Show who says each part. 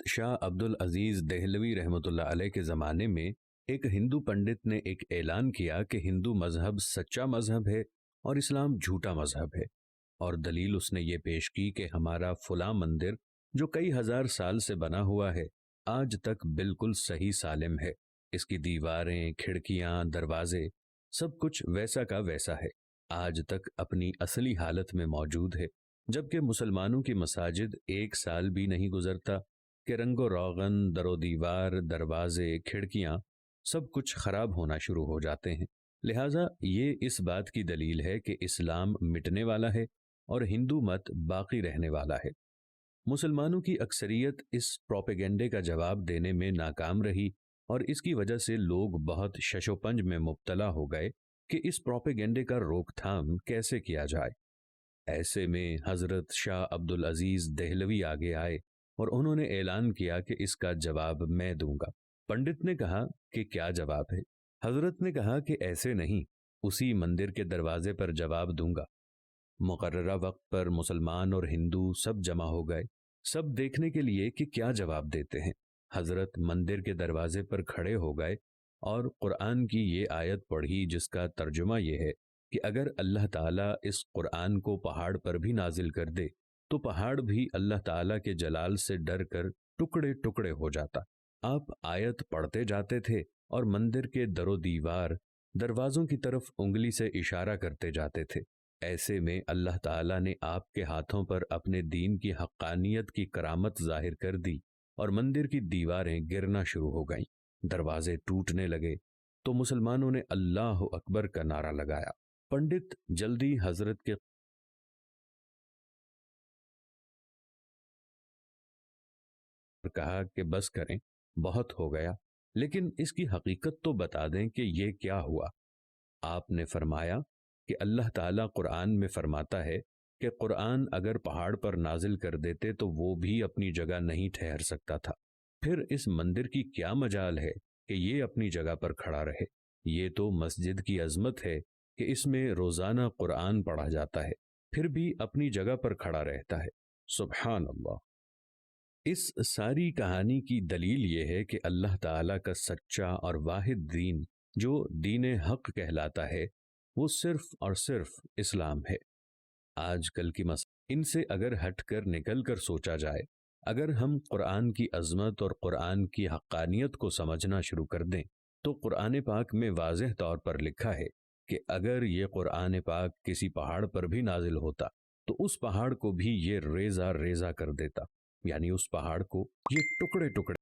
Speaker 1: شاہ عبد العزیز دہلوی رحمۃ اللہ علیہ کے زمانے میں ایک ہندو پنڈت نے ایک اعلان کیا کہ ہندو مذہب سچا مذہب ہے اور اسلام جھوٹا مذہب ہے، اور دلیل اس نے یہ پیش کی کہ ہمارا فلاں مندر جو کئی ہزار سال سے بنا ہوا ہے آج تک بالکل صحیح سالم ہے، اس کی دیواریں، کھڑکیاں، دروازے سب کچھ ویسا کا ویسا ہے، آج تک اپنی اصلی حالت میں موجود ہے، جبکہ مسلمانوں کی مساجد ایک سال بھی نہیں گزرتا کہ رنگ و روغن، در و دیوار، دروازے، کھڑکیاں سب کچھ خراب ہونا شروع ہو جاتے ہیں۔ لہٰذا یہ اس بات کی دلیل ہے کہ اسلام مٹنے والا ہے اور ہندو مت باقی رہنے والا ہے۔ مسلمانوں کی اکثریت اس پروپیگنڈے کا جواب دینے میں ناکام رہی، اور اس کی وجہ سے لوگ بہت شش و پنج میں مبتلا ہو گئے کہ اس پروپیگنڈے کا روک تھام کیسے کیا جائے۔ ایسے میں حضرت شاہ عبد العزیز دہلوی آگے آئے اور انہوں نے اعلان کیا کہ اس کا جواب میں دوں گا۔ پنڈت نے کہا کہ کیا جواب ہے؟ حضرت نے کہا کہ ایسے نہیں، اسی مندر کے دروازے پر جواب دوں گا۔ مقررہ وقت پر مسلمان اور ہندو سب جمع ہو گئے، سب دیکھنے کے لیے کہ کیا جواب دیتے ہیں۔ حضرت مندر کے دروازے پر کھڑے ہو گئے اور قرآن کی یہ آیت پڑھی جس کا ترجمہ یہ ہے کہ اگر اللہ تعالیٰ اس قرآن کو پہاڑ پر بھی نازل کر دے تو پہاڑ بھی اللہ تعالیٰ کے جلال سے ڈر کر ٹکڑے ٹکڑے ہو جاتا۔ آپ آیت پڑھتے جاتے تھے اور مندر کے در و دیوار، دروازوں کی طرف انگلی سے اشارہ کرتے جاتے تھے۔ ایسے میں اللہ تعالیٰ نے آپ کے ہاتھوں پر اپنے دین کی حقانیت کی کرامت ظاہر کر دی، اور مندر کی دیواریں گرنا شروع ہو گئیں، دروازے ٹوٹنے لگے، تو مسلمانوں نے اللہ اکبر کا نعرہ لگایا۔ پنڈت جلدی حضرت کے کہا کہ بس کریں، بہت ہو گیا، لیکن اس کی حقیقت تو بتا دیں کہ یہ کیا ہوا۔ آپ نے فرمایا کہ اللہ تعالیٰ قرآن میں فرماتا ہے کہ قرآن اگر پہاڑ پر نازل کر دیتے تو وہ بھی اپنی جگہ نہیں ٹھہر سکتا تھا، پھر اس مندر کی کیا مجال ہے کہ یہ اپنی جگہ پر کھڑا رہے؟ یہ تو مسجد کی عظمت ہے کہ اس میں روزانہ قرآن پڑھا جاتا ہے، پھر بھی اپنی جگہ پر کھڑا رہتا ہے۔ سبحان اللہ۔ اس ساری کہانی کی دلیل یہ ہے کہ اللہ تعالیٰ کا سچا اور واحد دین جو دین حق کہلاتا ہے وہ صرف اور صرف اسلام ہے۔ آج کل کی ان سے اگر ہٹ کر نکل کر سوچا جائے، اگر ہم قرآن کی عظمت اور قرآن کی حقانیت کو سمجھنا شروع کر دیں تو قرآن پاک میں واضح طور پر لکھا ہے کہ اگر یہ قرآن پاک کسی پہاڑ پر بھی نازل ہوتا تو اس پہاڑ کو بھی یہ ریزہ ریزہ کر دیتا، یعنی اس پہاڑ کو یہ ٹکڑے ٹکڑے